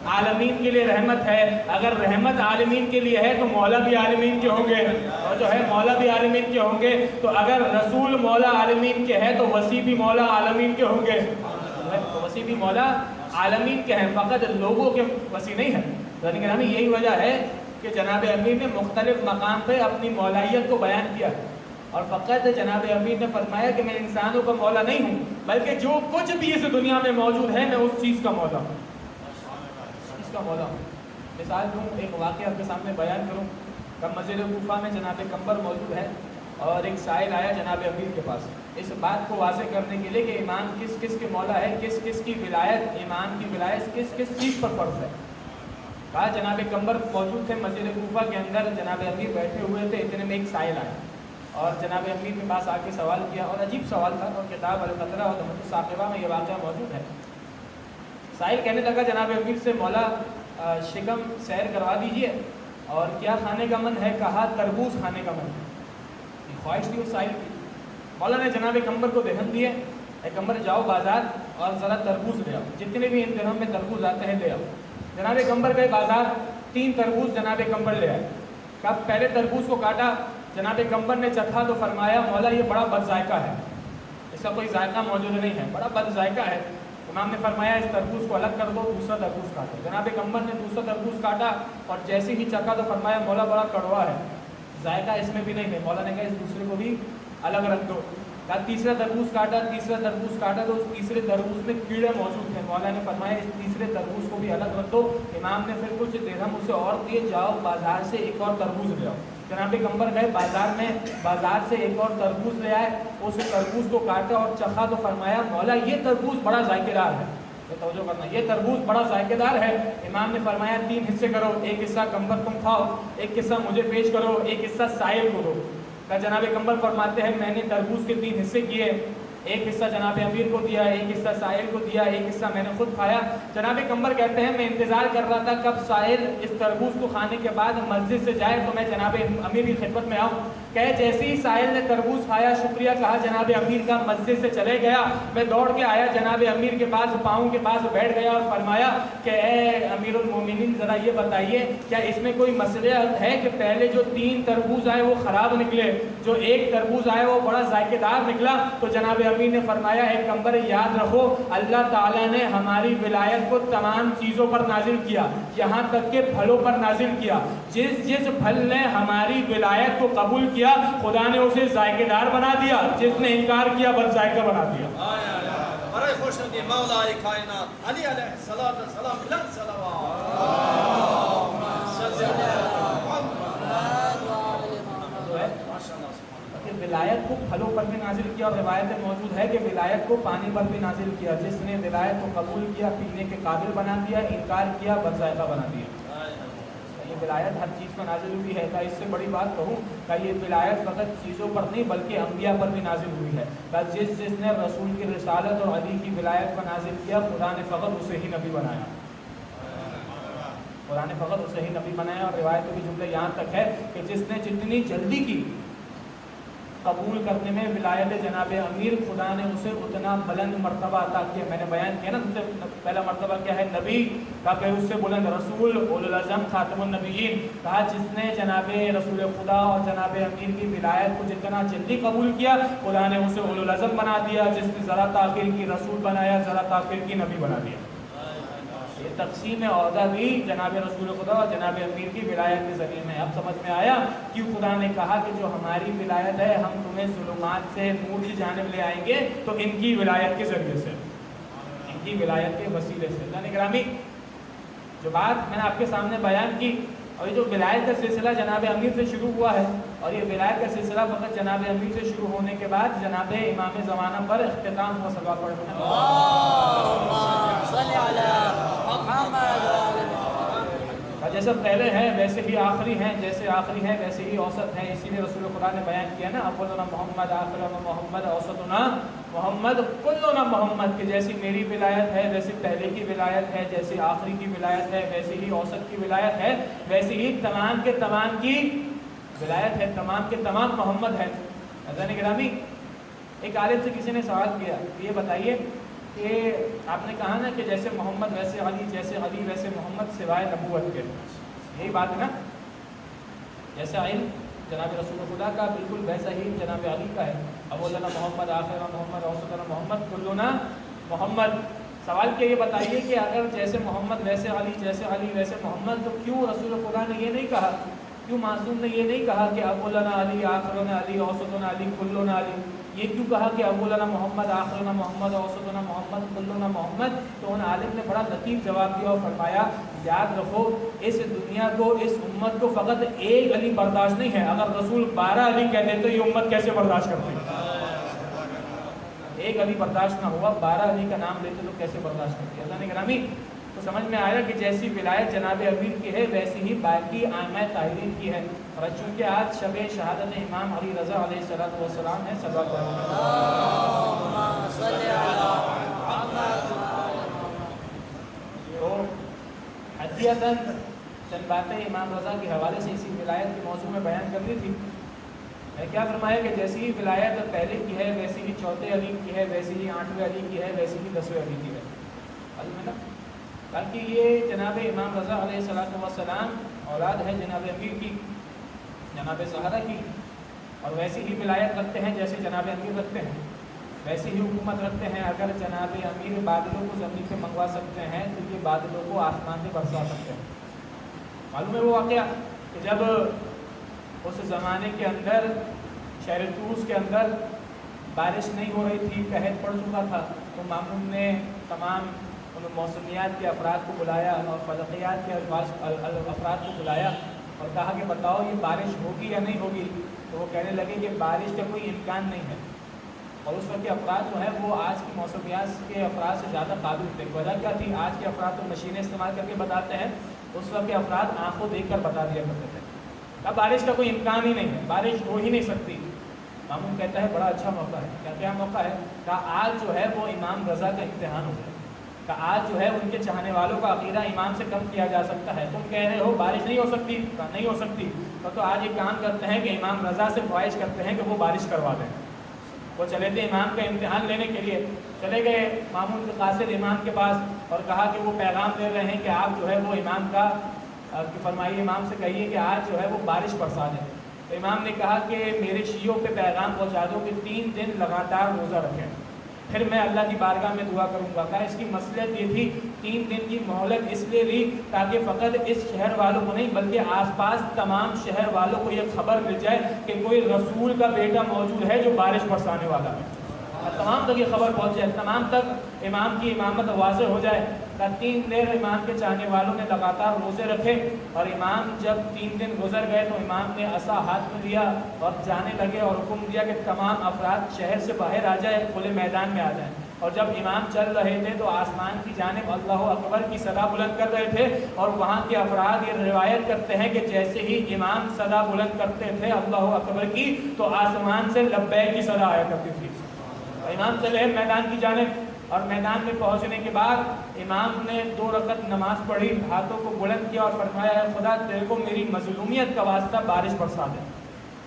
عالمین کے لیے رحمت ہے، اگر رحمت عالمین کے لیے ہے تو مولا بھی عالمین کے ہوں گے، اور جو ہے مولا بھی عالمین کے ہوں گے، تو اگر رسول مولا عالمین کے ہے تو وسیع بھی مولا عالمین کے ہوں گے، تو وسیع بھی مولا عالمین کے ہیں، فقط لوگوں کے وسیع نہیں ہے۔ یعنی کہ یہی وجہ ہے کہ جناب امیر نے مختلف مقام پہ اپنی مولائیت کو بیان کیا، اور فقط جناب امیر نے فرمایا کہ میں انسانوں کا مولا نہیں ہوں، بلکہ جو کچھ بھی اس دنیا میں موجود ہے میں اس چیز کا مولا ہوں، اس کا مولا ہوں۔ مثال دوں، ایک واقعہ آپ کے سامنے بیان کروں۔ مسجد کوفہ میں جناب قمبر موجود ہے، اور ایک سائل آیا جناب امیر کے پاس اس بات کو واضح کرنے کے لیے کہ امام کس کس کے مولا ہے، کس کس کی ولایت، امام کی ولایت کس کس چیز پر فرض ہے۔ کہا جناب قمبر موجود تھے مسجد کوفہ کے اندر، جناب امیر بیٹھے ہوئے تھے، اتنے میں ایک سائل آیا اور جناب امیر کے پاس آ کے سوال کیا، اور عجیب سوال تھا، اور کتاب القطرہ اور تحفۃ الثاقبہ میں یہ واقعہ موجود ہے۔ سائل کہنے لگا جناب امیر سے، مولا شکم سیر کروا دیجئے، اور کیا کھانے کا من ہے؟ کہا تربوز کھانے کا من ہے۔ خواہش تھی اس سائل کی۔ مولا نے جناب قمبر کو دہن دیے، اے قمبر جاؤ بازار اور ذرا تربوز لے آؤ، جتنے بھی ان دنوں میں تربوز آتے ہیں لے آؤ۔ جناب قمبر گئے بازار، 3 تربوز جناب قمبر لے آئے۔ کب پہلے تربوز کو کاٹا، جناب قمبر نے چکھا تو فرمایا مولا یہ بڑا بد ذائقہ ہے، اس کا کوئی ذائقہ موجود نہیں ہے، بڑا بد ذائقہ ہے۔ امام نے فرمایا اس تربوز کو الگ کر دو، دوسرا تربوز کاٹو۔ جناب قمبر نے دوسرا تربوز کاٹا اور جیسے ہی چکھا تو فرمایا مولا بڑا کڑوا ہے، ذائقہ اس میں بھی نہیں ہے۔ مولا نے کہا اس دوسرے کو بھی الگ رکھ دو۔ کہا تیسرا تربوز کاٹا، تیسرا تربوز کاٹا تو اس تیسرے تربوز میں کیڑے موجود تھے۔ مولا نے فرمایا اس تیسرے تربوز کو بھی الگ رکھ دو۔ امام نے پھر کچھ درہم اسے اور دیے، جاؤ بازار سے ایک اور تربوز لے آؤ۔ جناب قمبر گئے بازار سے ایک اور تربوز لے آئے، اس تربوز کو کاٹا اور چکھا تو فرمایا مولا یہ تربوز بڑا ذائقے دار ہے، توجہ کرنا، یہ تربوز بڑا ذائقے دار ہے۔ امام نے فرمایا 3 حصے کرو، ایک حصہ قمبر تم کھاؤ، ایک حصہ مجھے پیش کرو، ایک حصہ سائل کو دو۔ کہ جناب قمبر فرماتے ہیں میں نے تربوز کے 3 حصے کیے، ایک حصہ جناب امیر کو دیا، ایک حصہ سائل کو دیا، ایک حصہ میں نے خود کھایا۔ جناب قمبر کہتے ہیں میں انتظار کر رہا تھا کب سائل اس تربوز کو کھانے کے بعد مسجد سے جائے تو میں جناب امیر کی خدمت میں آؤں۔ کہ جیسے ہی سائل نے تربوز کھایا، شکریہ کہا جناب امیر کا، مسجد سے چلے گیا، میں دوڑ کے آیا جناب امیر کے پاس، پاؤں کے پاس بیٹھ گیا اور فرمایا کہ اے امیر المومنین ذرا یہ بتائیے کیا اس میں کوئی مسئلہ ہے کہ پہلے جو 3 تربوز آئے وہ خراب نکلے، جو 1 تربوز آئے وہ بڑا ذائقے دار نکلا؟ تو جناب امیر نے فرمایا اے قمبر یاد رکھو اللہ تعالیٰ نے ہماری ولایت کو تمام چیزوں پر نازل کیا، یہاں تک کہ پھلوں پر نازل کیا۔ جس پھل نے ہماری ولایت کو قبول کیا خدا نے اسے ذائقے دار بنا دیا، جس نے انکار کیا بد ذائقہ بنا دیا۔ برائے خوش ندی مولا کائنات علی علیہ الصلوۃ والسلام بلند صلوات ولایت کو پھلوں پر بھی نازل کیا، اور روایت موجود ہے کہ ولایت کو پانی پر بھی نازل کیا، جس نے ولایت کو قبول کیا پینے کے قابل بنا دیا، انکار کیا بد ذائقہ بنا دیا۔ یہ ولایت ہر چیز پر نازل ہوئی ہے۔ اس سے بڑی بات کہوں کہ یہ ولایت فقط چیزوں پر نہیں بلکہ انبیاء پر بھی نازل ہوئی ہے۔ جس نے رسول کی رسالت اور علی کی ولایت پر نازل کیا خدا نے فقط اسے ہی نبی بنایا، خدا نے فقط اسے ہی نبی بنایا۔ اور روایت کے جملے یہاں تک ہے کہ جس نے جتنی جلدی کی قبول کرنے میں ولایت جناب امیر، خدا نے اسے اتنا بلند مرتبہ عطا کیا۔ میں نے بیان کیا نا سب سے پہلا مرتبہ کیا ہے؟ نبی کا، پھر اس سے بلند رسول، اولو العزم، خاتم النبیین۔ کہا جس نے جناب رسول خدا اور جناب امیر کی ولایت کو جتنا جلدی قبول کیا خدا نے اسے اولو العزم بنا دیا، جس نے ذرا تاخیر کی رسول بنایا، ذرا تاخیر کی نبی بنا دیا۔ یہ تقسیم عہدہ بھی جناب رسول خدا اور جناب امیر کی ولایت کے ذریعے میں۔ اب سمجھ میں آیا کیوں خدا نے کہا کہ جو ہماری ولایت ہے ہم تمہیں ظلمات سے نور کی جانب لے آئیں گے، تو ان کی ولایت کے ذریعے سے، ان کی ولایت کے وسیلے سے۔ اللہ گرامی، جو بات میں نے آپ کے سامنے بیان کی، اور یہ جو ولایت کا سلسلہ جناب امیر سے شروع ہوا ہے، اور یہ ولایت کا سلسلہ فقط جناب امیر سے شروع ہونے کے بعد جناب امام زمانہ پر اختتام ہوا۔ صلوات پڑھتے ہیں جیسے پہلے ہیں ویسے ہی آخری ہیں، جیسے آخری ہیں ویسے ہی اوسط ہیں۔ اسی لیے رسول خدا نے بیان کیا نا اولنا محمد، آخرنا محمد، اوسطنا محمد، کلنا محمد، کہ جیسی میری ولایت ہے ویسے پہلے کی ولایت ہے، جیسی آخری کی ولایت ہے ویسے ہی اوسط کی ولایت ہے، ویسے ہی تمام کے تمام کی ولایت ہے، تمام کے تمام محمد ہیں۔ عزیزان گرامی، ایک عالم سے کسی نے سوال کیا کہ یہ بتائیے کہ آپ نے کہا نا کہ جیسے محمد ویسے علی، جیسے علی ویسے محمد سوائے نبوت کے، یہی بات ہے نا؟ جیسا علم جناب رسول خدا کا بالکل ویسا ہی جناب علی کا ہے. اولنا محمد، آخرنا محمد، اوسطنا محمد، کلنا محمد. سوال کیا یہ بتائیے کہ اگر جیسے محمد ویسے علی، جیسے علی ویسے محمد، تو کیوں رسول خدا نے یہ نہیں کہا، کیوں معصوم نے یہ نہیں کہا کہ اولنا علی، آخرنا علی، اوسطنا علی، کلنا علی؟ یہ کیوں کہا کہ اولنا محمد، آخرنا محمد، اوسطنا محمد، کلنا محمد؟ تو ان عالم نے بڑا لطیف جواب دیا اور فرمایا یاد رکھو اس دنیا کو، اس امت کو فقط ایک علی برداشت نہیں ہے. اگر رسول 12 علی کہتے تو یہ امت کیسے برداشت کرتی؟ ایک علی برداشت نہ ہوا، 12 علی کا نام لیتے تو کیسے برداشت کرتی؟ اللہ نے گرامی تو سمجھ میں آیا کہ جیسی ولایت جناب امیر کی ہے ویسی ہی باقی ائمہ طاہرین کی ہے. اور چونکہ آج شب شہادت امام علی رضا علیہ السلام ہے، صلی اللہ علیہ وسلم، تو حدیثاً چند باتیں امام رضا کے حوالے سے اسی ولایت کے موضوع میں بیان کرنی تھی. میں کیا فرمایا کہ جیسی ہی ولایت پہلے کی ہے ویسی ہی چوتھے علی کی ہے، ویسی ہی 8ویں علی کی ہے، ویسی ہی 10ویں علی کی ہے. معلوم ہے نا؟ بلکہ یہ جناب امام رضا علیہ السلام اولاد ہے جناب امیر کی، جناب زہرا کی، اور ویسی ہی ولایت رکھتے ہیں جیسے جناب امیر رکھتے ہیں، ویسے ہی حکومت رکھتے ہیں. اگر جناب امیر بادلوں کو زمین سے منگوا سکتے ہیں تو یہ بادلوں کو آسمان سے برسا سکتے ہیں. معلوم ہے وہ واقعہ کہ جب اس زمانے کے اندر شہر طوس کے اندر بارش نہیں ہو رہی تھی، قحط پڑ چکا تھا، تو مامون نے تمام ان موسمیات کے افراد کو بلایا اور فلکیات کے افراد کو بلایا اور کہا کہ بتاؤ یہ بارش ہوگی یا نہیں ہوگی؟ تو وہ کہنے لگے کہ بارش کا کوئی امکان نہیں ہے. اور اس وقت کے افراد جو ہے وہ آج کی موسمیات کے افراد سے زیادہ قابل تھے. وجہ کیا تھی؟ آج کے افراد تو مشینیں استعمال کر کے بتاتے ہیں، اس وقت کے افراد آنکھوں دیکھ کر بتا دیا کرتے تھے. اب بارش کا کوئی امکان ہی نہیں ہے، بارش ہو ہی نہیں سکتی. مامون کہتا ہے بڑا اچھا موقع ہے. کیا موقع ہے؟ کہ آج جو ہے وہ امام رضا کا امتحان ہو گیا، کہ آج جو ہے ان کے چاہنے والوں کا عقیدہ امام سے کم کیا جا سکتا ہے. تم کہہ رہے ہو بارش نہیں ہو سکتی، نہیں ہو سکتی، تو آج ایک کام کرتے ہیں کہ امام رضا سے خواہش کرتے ہیں کہ وہ بارش کروا دیں. وہ چلے تھے امام کا امتحان لینے کے لیے، چلے گئے مامون کے قاصد امام کے پاس اور کہا کہ وہ پیغام دے رہے ہیں کہ آپ جو ہے وہ امام کا فرمائیے، امام سے کہیے کہ آج جو ہے وہ بارش برسا دیں. تو امام نے کہا کہ میرے شیعوں پہ پیغام پہنچا دو کہ 3 دن لگاتار روزہ رکھیں، پھر میں اللہ کی بارگاہ میں دعا کروں گا. کہا اس کی مصلحت یہ تھی 3 دن کی مہلت اس لیے لی تاکہ فقط اس شہر والوں کو نہیں بلکہ آس پاس تمام شہر والوں کو یہ خبر مل جائے کہ کوئی رسول کا بیٹا موجود ہے جو بارش برسانے والا ہے. تمام تک یہ خبر پہنچ جائے، تمام تک امام کی امامت واضح ہو جائے. 3 دن امام کے چاہنے والوں نے لگاتار روزے رکھے اور امام جب 3 دن گزر گئے تو امام نے عصا ہاتھ میں لیا اور جانے لگے اور حکم دیا کہ تمام افراد شہر سے باہر آ جائے، کھلے میدان میں آ جائیں. اور جب امام چل رہے تھے تو آسمان کی جانب اللہ اکبر کی صدا بلند کر رہے تھے اور وہاں کے افراد یہ روایت کرتے ہیں کہ جیسے ہی امام صدا بلند کرتے تھے اللہ اکبر کی تو آسمان سے لبیک کی صدا آیا کرتی تھی. امام چلے میدان کی جانب اور میدان میں پہنچنے کے بعد امام نے 2 رکعت نماز پڑھی، ہاتھوں کو بلند کیا اور فرمایا اے خدا تیرے کو میری مظلومیت کا واسطہ بارش برسا دے.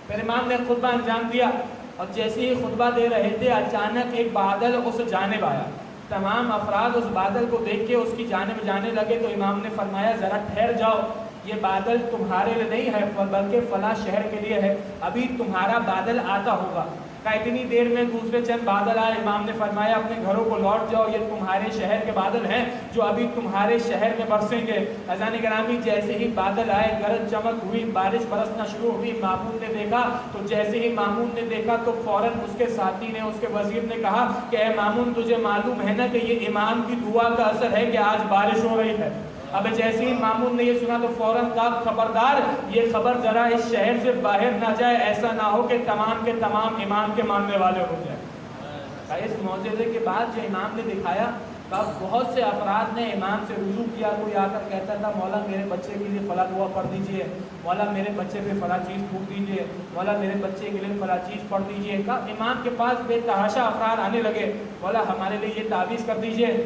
پھر امام نے خطبہ انجام دیا اور جیسے ہی خطبہ دے رہے تھے اچانک ایک بادل اس جانب آیا. تمام افراد اس بادل کو دیکھ کے اس کی جانب جانے لگے تو امام نے فرمایا ذرا ٹھہر جاؤ، یہ بادل تمہارے لیے نہیں ہے بلکہ فلاں شہر کے لیے ہے، ابھی تمہارا بادل آتا ہوگا. کہ اتنی دیر میں دوسرے چند بادل آئے. امام نے فرمایا اپنے گھروں کو لوٹ جاؤ، یہ تمہارے شہر کے بادل ہیں جو ابھی تمہارے شہر میں برسیں گے. اذان گرامی جیسے ہی بادل آئے گرج چمک ہوئی، بارش برسنا شروع ہوئی. مامون نے دیکھا تو جیسے ہی مامون نے دیکھا تو فوراً اس کے ساتھی نے، اس کے وزیر نے کہا کہ اے مامون تجھے معلوم ہے نا کہ یہ امام کی دعا کا اثر ہے کہ آج بارش ہو رہی ہے. اب جیسے ہی مامون نے یہ سنا تو فوراً کہا خبردار یہ خبر ذرا اس شہر سے باہر نہ جائے، ایسا نہ ہو کہ تمام کے تمام امام کے ماننے والے ہو جائیں. اس معجزے کے بعد جو امام نے دکھایا بہت سے افراد نے امام سے رجوع کیا. کوئی آ کر کہتا تھا مولا میرے بچے کے لیے فلاں دعا پڑھ دیجئے، مولا میرے بچے پہ فلاں چیز پھونک دیجئے، مولا میرے بچے کے لیے فلاں چیز پڑھ دیجئے. امام کے پاس بے تحاشا افراد آنے لگے، مولا ہمارے لیے یہ تعویذ کر دیجئے.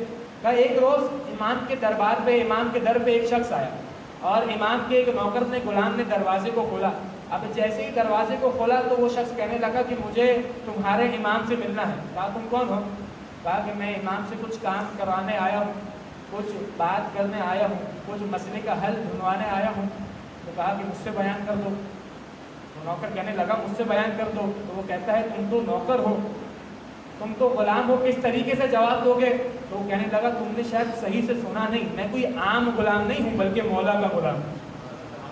ایک روز امام کے دربار پہ، امام کے در پہ ایک شخص آیا اور امام کے ایک نوکر نے، غلام نے دروازے کو کھولا. اب جیسے ہی دروازے کو کھولا تو وہ شخص کہنے لگا کہ مجھے تمہارے امام سے ملنا ہے. کہا تم کون ہو؟ کہا کہ میں امام سے کچھ کام کرانے آیا ہوں، کچھ بات کرنے آیا ہوں، کچھ مسئلے کا حل ڈھونڈوانے آیا ہوں. تو کہا کہ مجھ سے بیان کر دو. تو نوکر کہنے لگا مجھ سے بیان کر دو. تو وہ کہتا ہے تم تو نوکر ہو، تم تو غلام ہو، کس طریقے سے جواب دو گے؟ تو وہ کہنے لگا تم نے شاید صحیح سے سنا نہیں، میں کوئی عام غلام نہیں ہوں بلکہ مولا کا غلام ہوں،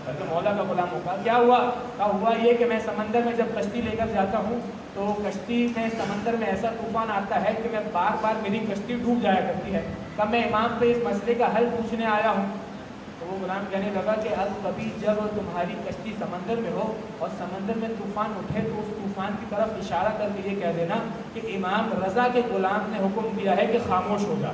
بلکہ مولا کا غلام ہوگا. کیا ہوا؟ ہوا یہ کہ میں سمندر میں جب کشتی لے کر جاتا ہوں تو کشتی میں سمندر میں ایسا طوفان آتا ہے کہ میں بار بار میری کشتی ڈوب جایا کرتی ہے. تب میں امام پہ اس مسئلے کا حل پوچھنے آیا ہوں. تو وہ غلام کہنے لگا کہ اب کبھی جب تمہاری کشتی سمندر میں ہو اور سمندر میں طوفان اٹھے تو اس طوفان کی طرف اشارہ کر کے یہ کہہ دینا کہ امام رضا کے غلام نے حکم دیا ہے کہ خاموش ہو جا.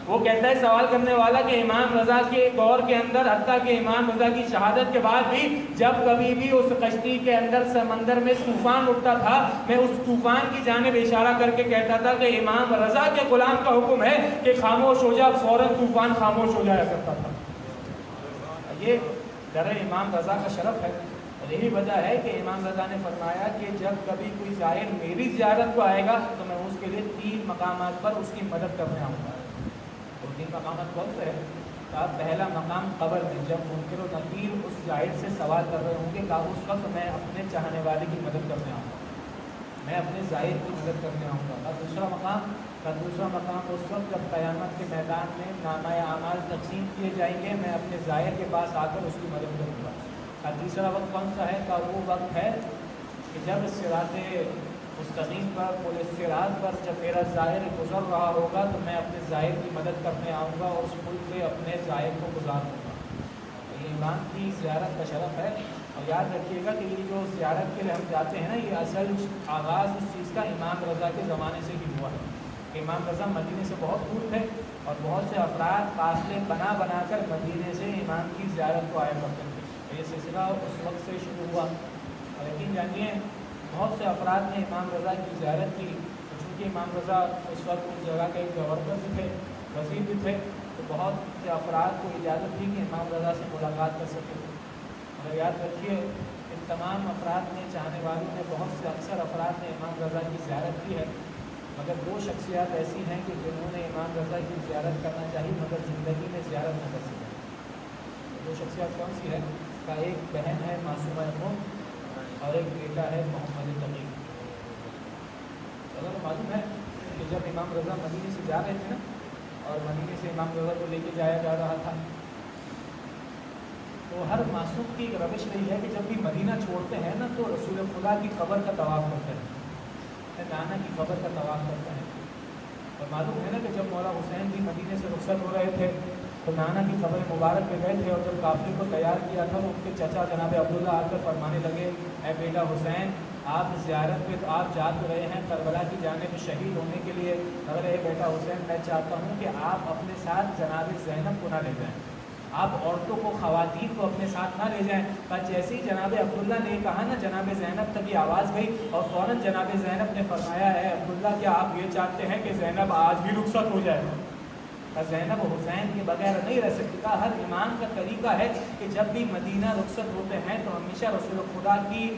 وہ کہتا ہے سوال کرنے والا کہ امام رضا کے دور کے اندر حتیٰ کہ امام رضا کی شہادت کے بعد بھی جب کبھی بھی اس کشتی کے اندر سمندر میں طوفان اٹھتا تھا میں اس طوفان کی جانب اشارہ کر کے کہتا تھا کہ امام رضا کے غلام کا حکم ہے کہ خاموش ہو جا، فوراً طوفان خاموش ہو جایا کرتا تھا. یہ در امام رضا کا شرف ہے. اور یہی وجہ ہے کہ امام رضا نے فرمایا کہ جب کبھی کوئی زائر میری زیارت کو آئے گا تو میں اس کے لیے 3 مقامات پر اس کی مدد کرنے آؤں گا. وہ 3 مقامات کون سے ہیں؟ پہلا مقام قبر میں، جب منکر و نکیر اس زائر سے سوال کر رہے ہوں گے کہ اس وقت میں اپنے چاہنے والے کی مدد کرنے آؤں گا، میں اپنے زائر کی مدد کرنے آؤں گا. اور دوسرا مقام اس وقت جب قیامت کے میدان میں نامہ اعمال تقسیم کیے جائیں گے میں اپنے زائر کے پاس آ کر اس کی مدد کروں گا. اور تیسرا وقت کون سا ہے؟ کہ وہ وقت ہے کہ جب صراط مستقیم پر، پل صراط پر جب میرا زائر گزر رہا ہوگا تو میں اپنے زائر کی مدد کرنے آؤں گا اور اس پل سے اپنے زائر کو گزار دوں گا. یہ امام کی زیارت کا شرف ہے. اور یاد رکھیے گا کہ یہ جو زیارت کے لیے ہم جاتے ہیں نا، یہ اصل آغاز اس چیز کا امام رضا کے زمانے سے ہی ہوا ہے. امام رضا مدینے سے بہت دور تھے اور بہت سے افراد فاصلے بنا کر مدینے سے امام کی زیارت کو آیا کرتے تھے. یہ سلسلہ اس وقت سے شروع ہوا. اور یقین جانیے بہت سے افراد نے امام رضا کی زیارت کی. چونکہ امام رضا اس وقت اس جگہ کے ایک گورنر بھی تھے، وزیر بھی تھے، تو بہت سے افراد کو اجازت تھی کہ امام رضا سے ملاقات کر سکے. اور یاد رکھیے ان تمام افراد نے، چاہنے والوں نے، بہت سے اکثر افراد نے امام رضا کی زیارت کی ہے. مگر 2 شخصیات ایسی ہیں کہ جنہوں نے امام رضا کی زیارت کرنا چاہی مگر زندگی میں زیارت نہ کر سکے. 2 شخصیات کون سی ہے؟ کا ایک بہن ہے معصومہ قوم اور ایک بیٹا ہے محمد تقی. اگر معلوم ہے کہ جب امام رضا مدینے سے جا رہے تھے نا اور مدینے سے امام رضا کو لے کے جایا جا رہا تھا تو ہر معصوم کی ایک روش رہی ہے کہ جب بھی مدینہ چھوڑتے ہیں نا تو رسول خدا کی قبر کا طواف کرتے ہیں، نانا کی قبر کا طواف کرتے ہیں. اور معلوم ہے نا کہ جب مولا حسین بھی مدینے سے رخصت ہو رہے تھے تو نانا کی قبر مبارک پہ گئے تھے اور جب قافلے کو تیار کیا تھا تو ان کے چچا جناب عبداللہ آ کر فرمانے لگے اے بیٹا حسین آپ زیارت پہ تو آپ جا تو رہے ہیں کربلا کی جانب شہید ہونے کے لیے، مگر اے بیٹا حسین میں چاہتا ہوں کہ آپ اپنے ساتھ جناب زینب کو نہ لے جائیں، آپ عورتوں کو، خواتین کو اپنے ساتھ نہ لے جائیں. پر جیسے ہی جناب عبداللہ نے کہا نا جناب زینب تک یہ آواز گئی اور فوراً جناب زینب نے فرمایا ہے عبداللہ کیا آپ یہ چاہتے ہیں کہ زینب آج بھی رخصت ہو جائے؟ زینب حسین کے بغیر نہیں رہ سکتی. کا ہر امام کا طریقہ ہے کہ جب بھی مدینہ رخصت ہوتے ہیں تو ہمیشہ رسول خدا کی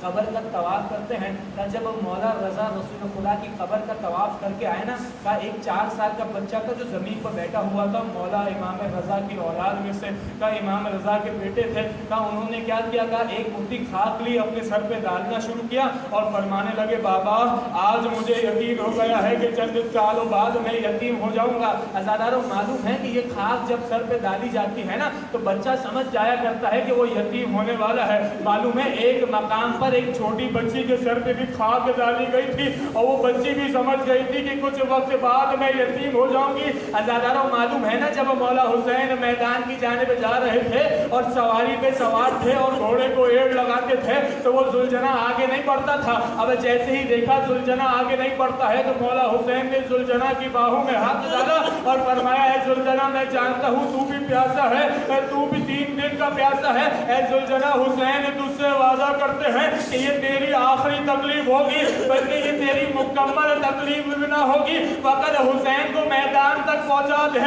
قبر کا طواف کرتے ہیں. جب مولا رضا رسول خدا کی قبر کا طواف کر کے آئے نا کا ایک 4 سال کا بچہ تھا جو زمین پر بیٹھا ہوا تھا، مولا امام رضا کی اولاد میں سے کا امام رضا کے بیٹے تھے. کا انہوں نے کیا کیا؟ کا ایک مٹھی خاک لی، اپنے سر پہ ڈالنا شروع کیا اور فرمانے لگے بابا آج مجھے یقین ہو گیا ہے کہ چند سالوں بعد میں یتیم ہو جاؤں گا. ازاداروں معلوم ہے کہ یہ خاک جب سر پہ ڈالی جاتی ہے نا تو بچہ سمجھ جایا کرتا ہے کہ وہ یتیم ہونے والا ہے. معلوم ہے ایک مقام پر ایک چھوٹی بچی کے سر پہ بھی خاک ڈالی گئی تھی اور وہ بچی بھی سمجھ گئی تھی کہ کچھ وقت بعد میں یتیم ہو جاؤں گی. ازاداروں معلوم ہے نا جب مولا حسین میدان کی جانب جا رہے تھے اور سواری پہ سوار تھے اور گھوڑے کو ایڑ لگاتے تھے تو وہ زلجنا آگے نہیں بڑھتا تھا. اب جیسے ہی دیکھا زلجنا آگے نہیں بڑھتا ہے تو مولا حسین نے زلجنا کی باہوں میں ہاتھ ڈالا اور فرمایا اے زلجنا میں جانتا ہوں تو بھی پیاسا ہے، تو بھی 3 دن کا پیاسا ہے. اے زلجنا حسین تجھ سے وعدہ کرتے ہیں کہ یہ تیری آخری تکلیف ہوگی بلکہ یہ تیری مکمل تکلیف بھی نہ ہوگی، فقط حسین کو میدان تک پہنچا دے،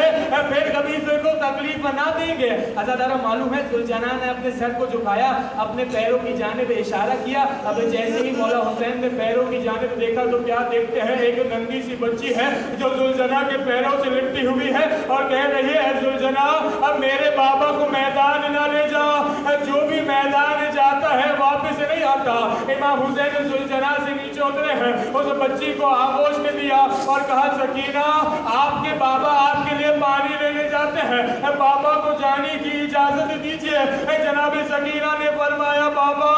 پھر کبھی سے کو تکلیف نہ دیں گے۔ عزادارہ معلوم ہے ذوالجناح نے اپنے سر کو جھکایا، اپنے پیروں کی جانب اشارہ کیا۔ اب جیسے ہی مولا حسین نے پیروں کی جانب دیکھا تو کیا دیکھتے ہیں، ایک ننگی سی بچی ہے جو ذوالجناح کے پیروں سے لپٹی ہوئی ہے اور کہہ رہی ہے ذوالجناح اب میرے بابا کو میدان نہ لے جا، جو بھی میدان جاتا ہے واپس نہیں آتا۔ امام حسین ذوالجناح سے نیچے اترے ہیں، اس بچی کو آغوش میں دیا اور کہا سکینہ آپ کے بابا آپ کے لیے پانی لینے جاتے ہیں، بابا کو جانے کی اجازت دیجیے۔ جناب سکینہ نے فرمایا بابا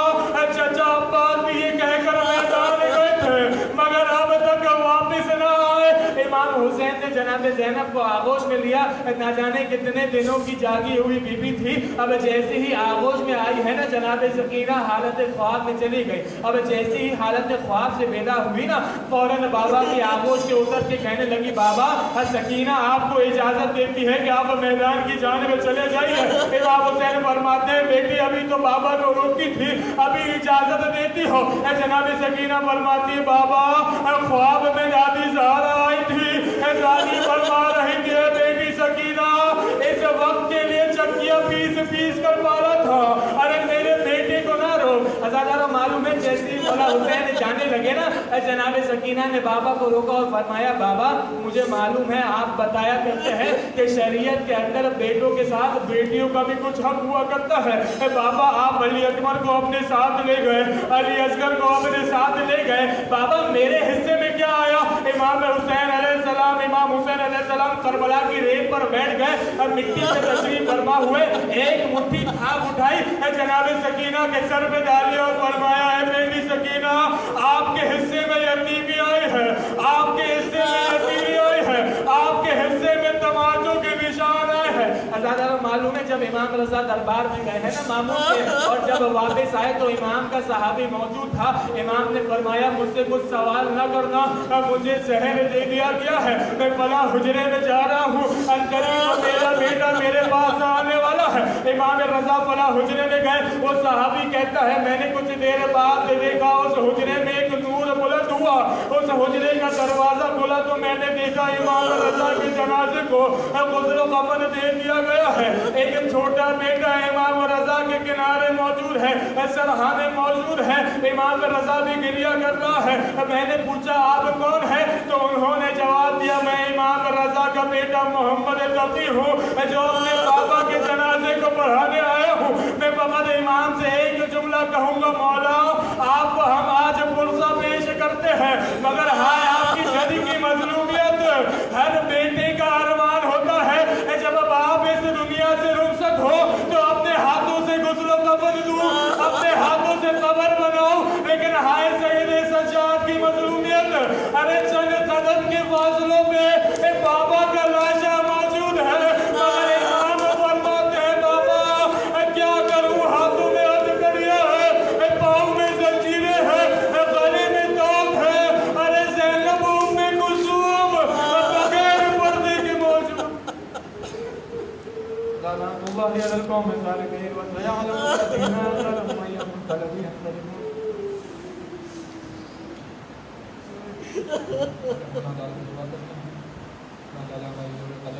چچا عباس بھی یہ کہہ کر میدان گئے تھے مگر اب تک واپس نہ آئے۔ امام حسین نے جناب زینب کو آغوش میں لیا، نہ جانے کتنے دنوں کی جاگی ہوئی بی بی تھی، اب جیسے ہی آغوش میں آئی ہے نا جناب سکینہ حالت خواب میں چلی گئی۔ اب جیسے ہی حالت خواب سے بیدار ہوئی نا فوراً بابا کی آغوش کے اتر کے کہنے لگی بابا سکینہ آپ کو اجازت دیتی ہے کہ آپ میدان کی جانب چلے جائیے۔ امام حسین فرماتے ہیں بیٹی ابھی تو بابا کو روکتی تھی ابھی اجازت دیتی ہو؟ جناب سکینہ فرماتی ہے بابا خواب میں دادی زہرا آئی تھی، دادی فرما رہی تھی بیٹی سکینہ اس وقت کے لیے چکیاں پیس کر پالا تھا، ارے میرے بیٹے کو نہ روک۔ عزادارہ معلوم ہے جیسے ہی مولا حسین جانے لگے نا جناب سکینہ نے بابا کو روکا اور فرمایا بابا مجھے معلوم ہے آپ بتایا کرتے ہیں کہ شریعت کے اندر بیٹوں کے ساتھ بیٹیوں کا بھی کچھ حق ہوا کرتا ہے، بابا آپ علی اکبر کو اپنے ساتھ لے گئے، علی اصغر کو اپنے ساتھ لے گئے، بابا میرے حصے میں کیا آیا؟ امام حسین علیہ السلام کربلا کی ریت پر بیٹھ گئے اور مٹی سے تشریف فرما ہوئے، ایک مٹھی تھام اٹھائی جناب سکینہ کے سر پہ ڈالی اور فرمایا اے بیٹی سکینہ آپ کے حصے میں یتیمی آئی ہے، آپ کے حصے میں یتیمی آئی ہے، آپ کے حصے میں تماچوں کے نشان آئے ہیں۔ عزادارہ معلوم ہے جب امام رضا دربار میں گئے ہیں نا مامون کے اور جب واپس آئے تو امام کا صحابی موجود تھا، امام نے فرمایا مجھ سے کچھ سوال نہ کرنا، مجھے زہر دے دیا گیا ہے، میں فلاں حجرے میں جا رہا ہوں، عنقریب میرا بیٹا میرے پاس آنے والا ہے۔ امام رضا فلاں حجرے میں گئے، وہ صحابی کہتا ہے میں نے کچھ دیر بعد دیکھا اس حجرے میں ایک نور بلند ہوا، اس حجرے کا دروازہ کھلا تو میں نے دیکھا امام رضا کے جنازے کو غسل و کفن دے دیا گیا ہے، ایک چھوٹا بیٹا امام رضا کے کنارے موجود ہے، سرحانے موجود ہے، امام رضا بھی گریہ کر رہا ہے۔ میں نے پوچھا آپ کون ہے تو انہوں نے جواب دیا میں امام رضا کا بیٹا محمد تقی ہوں جو اپنے بابا کے جنازے کو پڑھانے آیا ہوں۔ میں فقط امام سے ایک جملہ کہوں گا مولا آپ کو ہم آج پرسہ پیش کرتے ہیں مگر ہائے آپ کی جدی کی مظلومیت، ہر بیٹے کا ارمان ہوتا ہے جب باپ اس دنیا سے رخصت ہو تو اپنے ہاتھوں سے غسل و کفن دوں، اپنے ہاتھوں سے قبر بناؤں، لیکن ہائے سید سجاد کی مظلومیت، ارے چند قدم کے فاصلوں پہ بابا کا لاشا موجود ہے مگر امام فرماتے ہیں بابا کیا کروں ہاتھوں میں ہتھکڑیاں ہے، پاؤں میں زنجیریں ہیں، گلے میں توق ہے، ارے زینب ام کلثوم بغیر پردے کے موجود۔ لعنت اللہ علی القوم الظالمین وسيعلم الذين ظلموا أي منقلب ينقلبون۔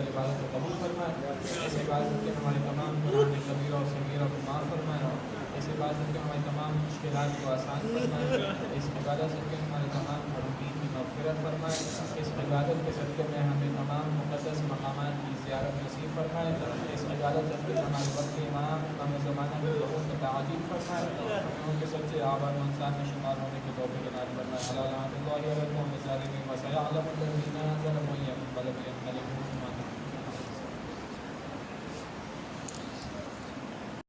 عبادت کو قبول فرمائے، اس عبادت کے ہمارے تمام گناہ کبیرہ اور صغیرہ کو معاف فرمائے، اس عبادت کے ہمارے تمام مشکلات کو آسان فرمائے، اس عبادت کے ہمارے تمام حرمین کی مغفرت فرمائے، اس عبادت کے صدقے میں ہمیں تمام مقدس مقامات کی زیارت نصیب فرمائے، اس عبادت کے ہمارے وقت امام امام زمانہ کے لوگوں میں تعظیم فرمائے، ہمیں ان کے سچے آباد و انسان میں شمار ہونے کے توفیق عنایت فرمائے۔ اللہ الظالمین وسيعلم الذين ظلموا أي منقلب ينقلبون۔